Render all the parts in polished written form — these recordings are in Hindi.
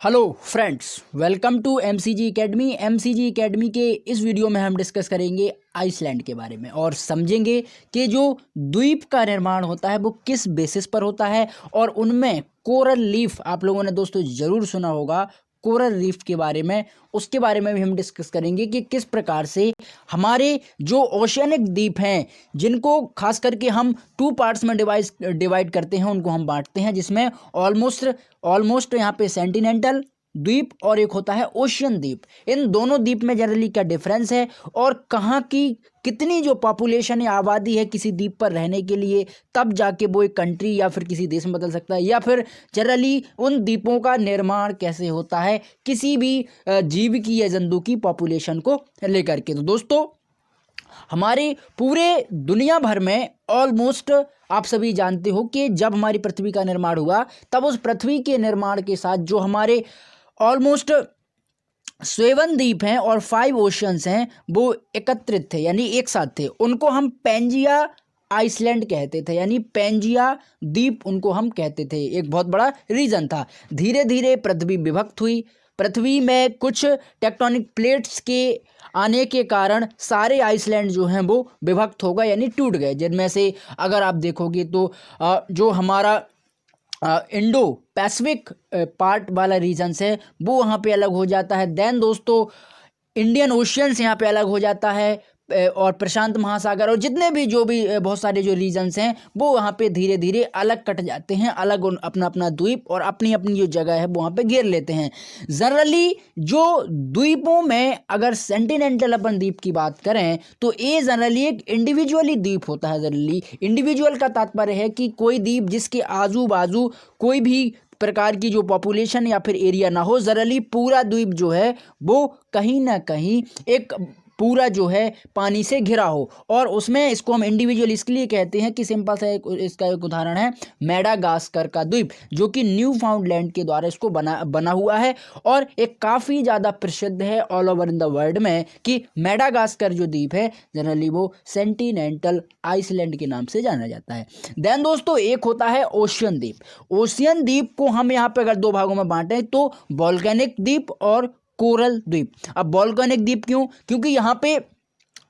Hello friends, welcome to MCG academy. MCG academy के इस वीडियो में हम डिस्कस करेंगे आइसलैंड के बारे में और समझेंगे कि जो द्वीप का निर्माण होता है वो किस बेसिस पर होता है और उनमें कोरल लीफ, आप लोगों ने दोस्तों ज़रूर सुना होगा कोरल रीफ के बारे में। उसके बारे में भी हम डिस्कस करेंगे कि किस प्रकार से हमारे जो ओशियनिक द्वीप हैं, जिनको खास करके हम टू पार्ट्स में डिवाइड करते हैं, उनको हम बांटते हैं, जिसमें ऑलमोस्ट यहाँ पे सेंटिनेंटल द्वीप और एक होता है ओशियन द्वीप। इन दोनों द्वीप में जनरली क्या डिफरेंस है और कहाँ की कितनी जो पॉपुलेशन या आबादी है किसी द्वीप पर रहने के लिए, तब जाके वो एक कंट्री या फिर किसी देश में बदल सकता है, या फिर जनरली उन द्वीपों का निर्माण कैसे होता है किसी भी जीव की या जंतु की पॉपुलेशन को लेकर के। तो दोस्तों, हमारे पूरे दुनिया भर में ऑलमोस्ट आप सभी जानते हो कि जब हमारी पृथ्वी का निर्माण हुआ, तब उस पृथ्वी के निर्माण के साथ जो हमारे ऑलमोस्ट 7 द्वीप हैं और 5 ओशियंस हैं, वो एकत्रित थे, यानी एक साथ थे। उनको हम पेंजिया आइसलैंड कहते थे, यानी पेंजिया द्वीप उनको हम कहते थे। एक बहुत बड़ा रीजन था। धीरे धीरे पृथ्वी विभक्त हुई। पृथ्वी में कुछ टेक्टोनिक प्लेट्स के आने के कारण सारे आइसलैंड जो हैं वो विभक्त हो गए, यानी टूट गए। जिनमें से अगर आप देखोगे तो जो हमारा इंडो पैसिफिक पार्ट वाला रीजन्स है वो वहाँ पे अलग हो जाता है। देन दोस्तों, इंडियन ओशियंस यहाँ पे अलग हो जाता है और प्रशांत महासागर और जितने भी जो भी बहुत सारे जो रीजन्स हैं वो वहाँ पे धीरे धीरे अलग कट जाते हैं, अलग अपना अपना द्वीप और अपनी अपनी जो जगह है वो वहाँ पे घेर लेते हैं। जनरली जो द्वीपों में अगर सेंटिनेंटल अपन द्वीप की बात करें तो ये जनरली एक इंडिविजुअली द्वीप होता है। जनरली इंडिविजुअल का तात्पर्य है कि कोई द्वीप जिसके आजू बाजू कोई भी प्रकार की जो पॉपुलेशन या फिर एरिया ना हो। जनरली पूरा द्वीप जो है वो कहीं ना कहीं एक पूरा जो है पानी से घिरा हो, और उसमें इसको हम इंडिविजुअल इसलिए कहते हैं कि सिंपल सा इसका एक उदाहरण है मेडागास्कर का द्वीप, जो कि न्यू फाउंडलैंड के द्वारा इसको बना हुआ है और एक काफ़ी ज़्यादा प्रसिद्ध है all over in the world में कि मेडागास्कर जो द्वीप है जनरली वो सेंटिनेंटल आइसलैंड के नाम से जाना जाता है। देन दोस्तों, एक होता है ओशियन द्वीप। ओशियन द्वीप को हम यहाँ पे अगर 2 भागों में बांटें तो वोल्केनिक द्वीप और कोरल द्वीप। अब वोल्केनिक द्वीप क्यों? क्योंकि यहाँ पे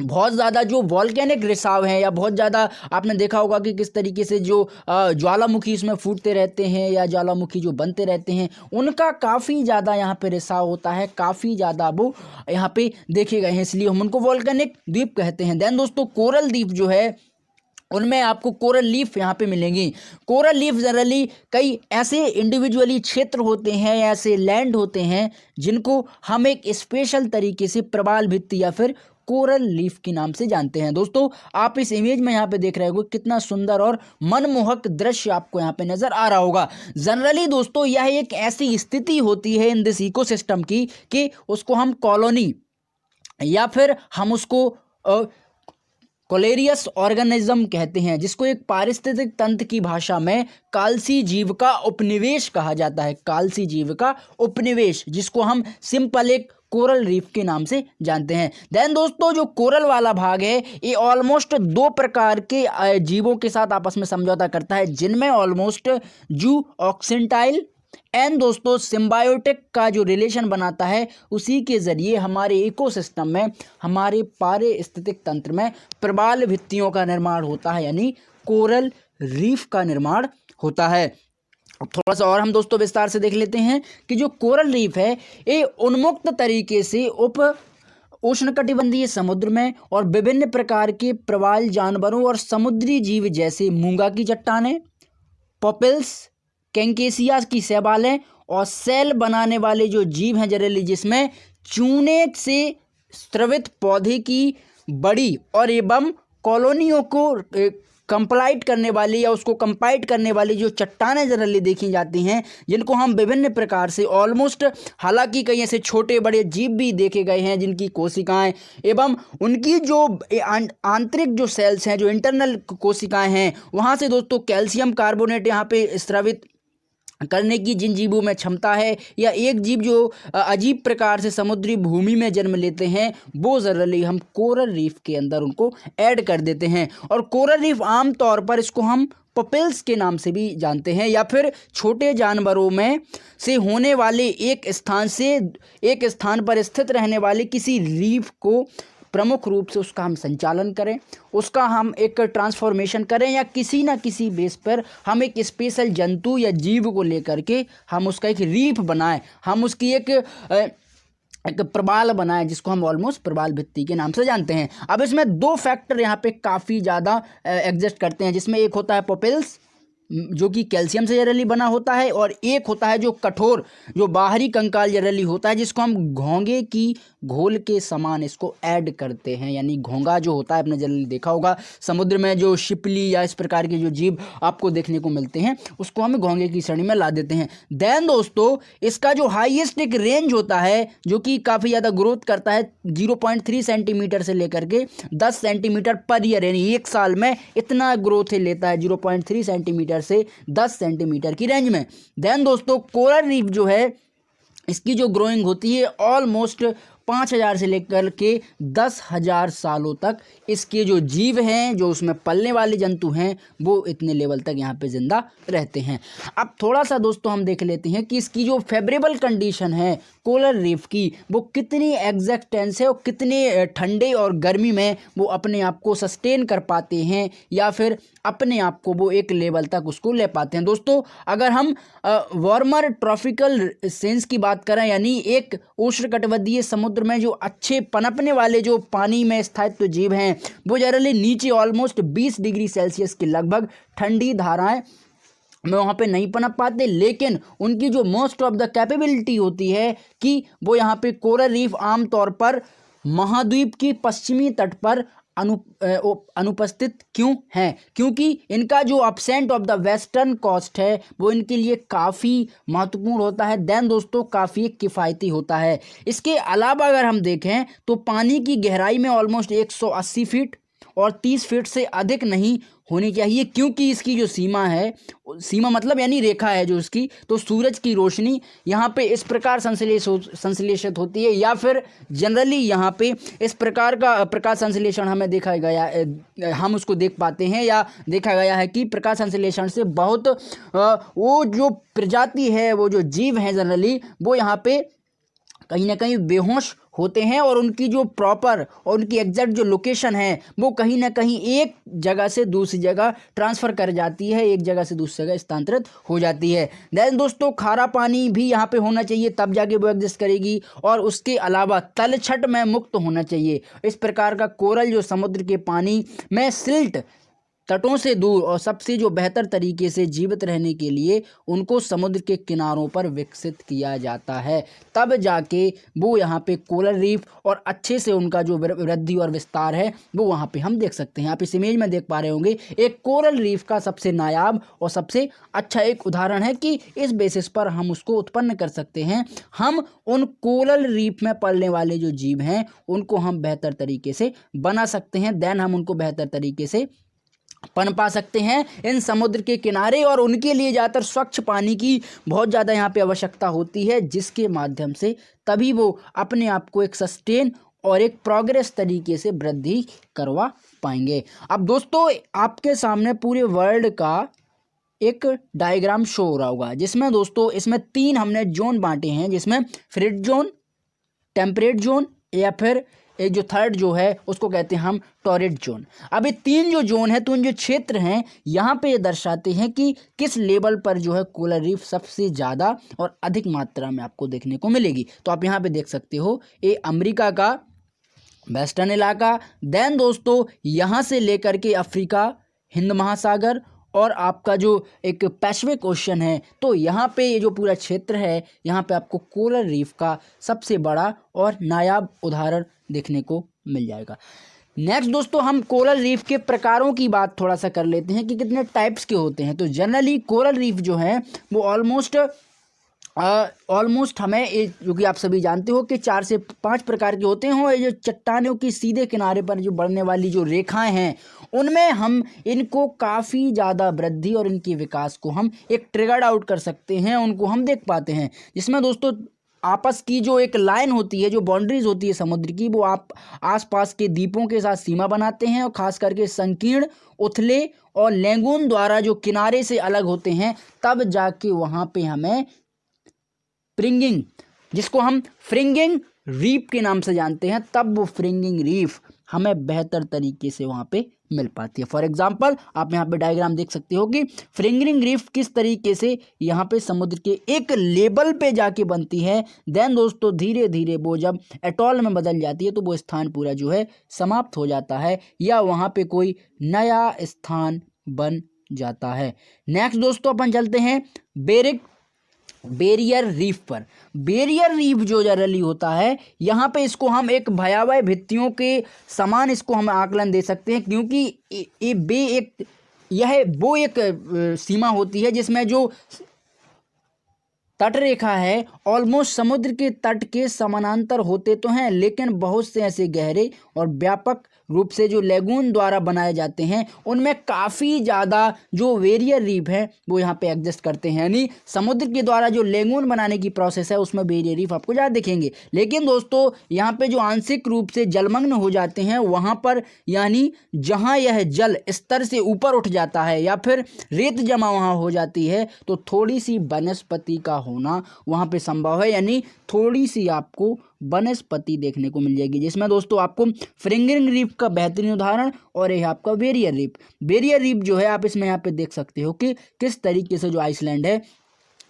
बहुत ज़्यादा जो वॉल्केनिक रिसाव हैं, या बहुत ज़्यादा आपने देखा होगा कि किस तरीके से जो ज्वालामुखी इसमें फूटते रहते हैं या ज्वालामुखी जो बनते रहते हैं, उनका काफ़ी ज़्यादा यहाँ पे रिसाव होता है, काफ़ी ज़्यादा वो यहाँ पे देखे गए हैं, इसलिए हम उनको वॉल्केनिक द्वीप कहते हैं। देन दोस्तों, कोरल द्वीप जो है उनमें आपको कोरल लीफ यहाँ पे मिलेंगी। कोरल लीफ जनरली कई ऐसे इंडिविजुअली क्षेत्र होते हैं, ऐसे लैंड होते हैं जिनको हम एक स्पेशल तरीके से प्रवाल भित्ति या फिर कोरल लीफ के नाम से जानते हैं। दोस्तों, आप इस इमेज में यहाँ पे देख रहे हो कितना सुंदर और मनमोहक दृश्य आपको यहाँ पे नजर आ रहा होगा। जनरली दोस्तों, यह एक ऐसी स्थिति होती है इन दिस इकोसिस्टम की कि उसको हम कॉलोनी या फिर हम उसको कोलेरियस ऑर्गेनिज्म कहते हैं, जिसको एक पारिस्थितिक तंत्र की भाषा में कालसी जीव का उपनिवेश कहा जाता है। कालसी जीव का उपनिवेश, जिसको हम सिंपल एक कोरल रीफ के नाम से जानते हैं। देन दोस्तों, जो कोरल वाला भाग है ये ऑलमोस्ट 2 प्रकार के जीवों के साथ आपस में समझौता करता है, जिनमें ऑलमोस्ट जू ऑक्सेंटाइल एंड दोस्तों सिम्बायोटिक का जो रिलेशन बनाता है, उसी के जरिए हमारे इकोसिस्टम में, हमारे पारिस्थितिक तंत्र में प्रवाल भित्तियों का निर्माण होता है, यानी कोरल रीफ का निर्माण होता है। थोड़ा सा और हम दोस्तों विस्तार से देख लेते हैं कि जो कोरल रीफ है ये उन्मुक्त तरीके से उष्णकटिबंधीय समुद्र में और विभिन्न प्रकार के प्रवाल जानवरों और समुद्री जीव जैसे मूंगा की चट्टानें, पॉपिल्स, कैंकेसिया की शैवालें और सेल बनाने वाले जो जीव हैं जनरली, जिसमें चूने से स्रवित पौधे की बड़ी और एवं कॉलोनियों को कंप्लाइट करने वाली या उसको कंपाइट करने वाली जो चट्टानें जनरली देखी जाती हैं, जिनको हम विभिन्न प्रकार से ऑलमोस्ट, हालांकि कई ऐसे छोटे बड़े जीव भी देखे गए हैं जिनकी कोशिकाएं एवं उनकी जो आंतरिक जो सेल्स हैं, जो इंटरनल कोशिकाएं हैं, वहाँ से दोस्तों कैल्शियम कार्बोनेट यहाँ पे स्रावित करने की जिन जीवों में क्षमता है, या एक जीव जो अजीब प्रकार से समुद्री भूमि में जन्म लेते हैं, वो जनरली हम कोरल रीफ के अंदर उनको ऐड कर देते हैं। और कोरल रीफ आम तौर पर इसको हम पपिल्स के नाम से भी जानते हैं, या फिर छोटे जानवरों में से होने वाले एक स्थान पर स्थित रहने वाले किसी रीफ को प्रमुख रूप से उसका हम संचालन करें, उसका हम एक ट्रांसफॉर्मेशन करें, या किसी ना किसी बेस पर हम एक स्पेशल जंतु या जीव को लेकर के हम उसका एक रीफ बनाएं, हम उसकी एक प्रबाल बनाएं, जिसको हम ऑलमोस्ट प्रबाल भित्ति के नाम से जानते हैं। अब इसमें दो फैक्टर यहाँ पे काफ़ी ज़्यादा एग्जिस्ट करते हैं, जिसमें एक होता है पपिल्स जो कि कैल्शियम से जनरली बना होता है, और एक होता है जो कठोर जो बाहरी कंकाल जनरली होता है, जिसको हम घोंगे की घोल के समान इसको ऐड करते हैं। यानी घोंगा जो होता है, आपने जनरली देखा होगा समुद्र में जो शिपली या इस प्रकार के जो जीव आपको देखने को मिलते हैं, उसको हम घोंगे की श्रेणी में ला देते हैं। देन दोस्तों इसका जो हाईएस्ट एक रेंज होता है जो कि काफ़ी ज़्यादा ग्रोथ करता है 0.3 सेंटीमीटर से लेकर के 10 सेंटीमीटर पर ईयर, यानी एक साल में इतना ग्रोथ लेता है 0.3 सेंटीमीटर से 10 सेंटीमीटर की रेंज में। देन दोस्तों कोरल रीफ जो है इसकी जो ग्रोइंग होती है ऑलमोस्ट 5000 से लेकर के 10,000 सालों तक इसके जो जीव हैं, जो उसमें पलने वाले जंतु हैं, वो इतने लेवल तक यहाँ पे ज़िंदा रहते हैं। अब थोड़ा सा दोस्तों हम देख लेते हैं कि इसकी जो फेवरेबल कंडीशन है कोरल रीफ की, वो कितनी एग्जैक्टेंस है और कितने ठंडे और गर्मी में वो अपने आप को सस्टेन कर पाते हैं, या फिर अपने आप को वो एक लेवल तक उसको ले पाते हैं। दोस्तों अगर हम वार्मर ट्रॉपिकल सेंस की बात करें, यानी एक उष्णकटिबंधीय समुद्र में जो अच्छे पनपने वाले जो पानी में स्थायित्व जीव हैं, वो जनरली नीचे ऑलमोस्ट 20 डिग्री सेल्सियस की लगभग ठंडी धाराएं में वहाँ पे नहीं पनप पाते, लेकिन उनकी जो मोस्ट ऑफ द कैपेबिलिटी होती है कि वो यहाँ पे कोरल रीफ आमतौर पर महाद्वीप की पश्चिमी तट पर अनुपस्थित क्यों हैं, क्योंकि इनका जो absent of the western coast है वो इनके लिए काफ़ी महत्वपूर्ण होता है। देन दोस्तों काफ़ी किफ़ायती होता है। इसके अलावा अगर हम देखें तो पानी की गहराई में ऑलमोस्ट 180 फीट और 30 फीट से अधिक नहीं होनी चाहिए, क्योंकि इसकी जो सीमा है, सीमा मतलब यानी रेखा है जो इसकी, तो सूरज की रोशनी यहाँ पे इस प्रकार संश्लेषित होती है, या फिर जनरली यहाँ पे इस प्रकार का प्रकाश संश्लेषण हमें देखा गया, हम उसको देख पाते हैं या देखा गया है कि प्रकाश संश्लेषण से बहुत वो जो प्रजाति है, वो जो जीव हैं जनरली, वो यहाँ पे कहीं ना कहीं बेहोश होते हैं, और उनकी जो प्रॉपर और उनकी एग्जैक्ट जो लोकेशन है वो कहीं ना कहीं एक जगह से दूसरी जगह ट्रांसफ़र कर जाती है, एक जगह से दूसरी जगह स्थानांतरित हो जाती है। देन दोस्तों खारा पानी भी यहाँ पे होना चाहिए, तब जाके वो एग्जिस्ट करेगी, और उसके अलावा तलछट में मुक्त होना चाहिए। इस प्रकार का कोरल जो समुद्र के पानी में सिल्ट तटों से दूर और सबसे जो बेहतर तरीके से जीवित रहने के लिए उनको समुद्र के किनारों पर विकसित किया जाता है, तब जाके वो यहाँ पे कोरल रीफ और अच्छे से उनका जो वृद्धि और विस्तार है वो वहाँ पे हम देख सकते हैं। आप इस इमेज में देख पा रहे होंगे, एक कोरल रीफ का सबसे नायाब और सबसे अच्छा एक उदाहरण है कि इस बेसिस पर हम उसको उत्पन्न कर सकते हैं। हम उन कोरल रीफ में पलने वाले जो जीव हैं उनको हम बेहतर तरीके से बना सकते हैं, देन हम उनको बेहतर तरीके से पनपा सकते हैं इन समुद्र के किनारे, और उनके लिए ज़्यादातर स्वच्छ पानी की बहुत ज़्यादा यहाँ पे आवश्यकता होती है, जिसके माध्यम से तभी वो अपने आप को एक सस्टेन और एक प्रोग्रेस तरीके से वृद्धि करवा पाएंगे। अब दोस्तों आपके सामने पूरे वर्ल्ड का एक डायग्राम शो हो रहा होगा, जिसमें दोस्तों इसमें 3 हमने जोन बांटे हैं, जिसमें फ्रिज जोन, टेम्परेट जोन, या फिर एक जो थर्ड जो है उसको कहते हैं हम टॉरिड जोन। अब ये 3 जो जोन है, तो उन जो क्षेत्र हैं यहाँ पे ये दर्शाते हैं कि किस लेवल पर जो है कोरल रीफ सबसे ज़्यादा और अधिक मात्रा में आपको देखने को मिलेगी। तो आप यहाँ पे देख सकते हो, ये अमेरिका का वेस्टर्न इलाका, देन दोस्तों यहाँ से लेकर के अफ्रीका, हिंद महासागर और आपका जो एक पैसिफिक ओशन है, तो यहाँ पे ये जो पूरा क्षेत्र है यहाँ पे आपको कोरल रीफ का सबसे बड़ा और नायाब उदाहरण देखने को मिल जाएगा। नेक्स्ट दोस्तों हम कोरल रीफ के प्रकारों की बात थोड़ा सा कर लेते हैं कि कितने टाइप्स के होते हैं। तो जनरली कोरल रीफ जो है वो ऑलमोस्ट हमें जो कि आप सभी जानते हो कि 4 से 5 प्रकार के होते हैं, और ये जो चट्टानों की सीधे किनारे पर जो बढ़ने वाली जो रेखाएं हैं उनमें हम इनको काफ़ी ज़्यादा वृद्धि और इनके विकास को हम एक ट्रिगर्ड आउट कर सकते हैं, उनको हम देख पाते हैं, जिसमें दोस्तों आपस की जो एक लाइन होती है, जो बाउंड्रीज होती है समुद्र की, वो आप आसपास के द्वीपों के साथ सीमा बनाते हैं, और ख़ास करके संकीर्ण, उथले और लैगून द्वारा जो किनारे से अलग होते हैं, तब जाके वहाँ पे हमें फ्रिंगिंग, जिसको हम फ्रिंगिंग रीफ के नाम से जानते हैं, तब वो फ्रिंगिंग रीफ हमें बेहतर तरीके से वहाँ पे मिल पाती है। फॉर एग्जांपल आप यहाँ पे डायग्राम देख सकते हो कि फ्रिंगिंग रीफ किस तरीके से यहाँ पे समुद्र के एक लेवल पे जाके बनती है। देन दोस्तों धीरे धीरे वो जब एटॉल में बदल जाती है तो वो स्थान पूरा जो है समाप्त हो जाता है या वहाँ पे कोई नया स्थान बन जाता है। नेक्स्ट दोस्तों अपन चलते हैं बैरियर रीफ पर। बैरियर रीफ जो जनरली होता है, यहाँ पे इसको हम एक भयावह भित्तियों के समान इसको हम आकलन दे सकते हैं, क्योंकि यह वो एक सीमा होती है जिसमें जो तट रेखा है ऑलमोस्ट समुद्र के तट के समानांतर होते तो हैं, लेकिन बहुत से ऐसे गहरे और व्यापक रूप से जो लेगून द्वारा बनाए जाते हैं उनमें काफ़ी ज़्यादा जो बैरियर रीफ है वो यहाँ पे एग्जिस्ट करते हैं। यानी समुद्र के द्वारा जो लेगून बनाने की प्रोसेस है उसमें बैरियर रीफ आपको ज़्यादा दिखेंगे। लेकिन दोस्तों यहाँ पे जो आंशिक रूप से जलमग्न हो जाते हैं वहाँ पर, यानी जहाँ यह जल स्तर से ऊपर उठ जाता है या फिर रेत जमा वहाँ हो जाती है, तो थोड़ी सी वनस्पति का होना वहाँ पे संभव है, यानी थोड़ी सी आपको वनस्पति देखने को मिल जाएगी, जिसमें दोस्तों आपको फ्रिंगिंग रीफ का बेहतरीन उदाहरण और यह आपका बैरियर रीफ। बैरियर रीफ जो है आप इसमें यहाँ पे देख सकते हो कि किस तरीके से जो आइसलैंड है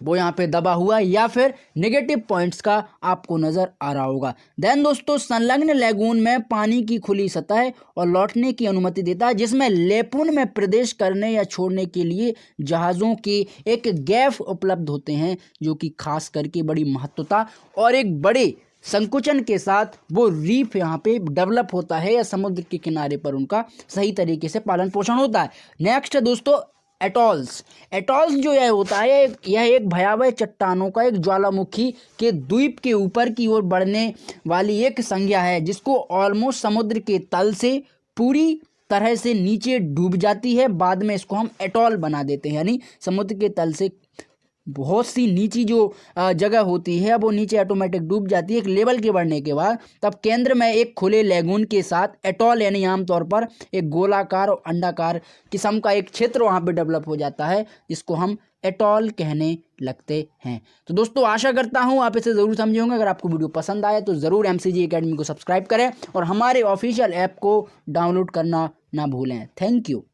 वो यहाँ पे दबा हुआ या फिर नेगेटिव पॉइंट्स का आपको नज़र आ रहा होगा। देन दोस्तों संलग्न लैगून में पानी की खुली सतह और लौटने की अनुमति देता है, जिसमें लेपून में प्रवेश करने या छोड़ने के लिए जहाज़ों के एक गैप उपलब्ध होते हैं, जो कि खास करके बड़ी महत्वता और एक बड़े संकुचन के साथ वो रीफ यहाँ पे डेवलप होता है या समुद्र के किनारे पर उनका सही तरीके से पालन पोषण होता है। नेक्स्ट है दोस्तों एटॉल्स। एटॉल्स जो यह होता है यह एक भयावह चट्टानों का एक ज्वालामुखी के द्वीप के ऊपर की ओर बढ़ने वाली एक संज्ञा है, जिसको ऑलमोस्ट समुद्र के तल से पूरी तरह से नीचे डूब जाती है। बाद में इसको हम एटॉल बना देते हैं, यानी समुद्र के तल से बहुत सी नीची जो जगह होती है वो नीचे ऑटोमेटिक डूब जाती है एक लेवल के बढ़ने के बाद। तब केंद्र में एक खुले लैगून के साथ एटॉल, यानी आमतौर पर एक गोलाकार और अंडाकार किस्म का एक क्षेत्र वहाँ पे डेवलप हो जाता है, जिसको हम एटॉल कहने लगते हैं। तो दोस्तों आशा करता हूँ आप इसे ज़रूर समझे होंगे। अगर आपको वीडियो पसंद आए तो ज़रूर MCG एकेडमी को सब्सक्राइब करें और हमारे ऑफिशियल ऐप को डाउनलोड करना ना भूलें। Thank you.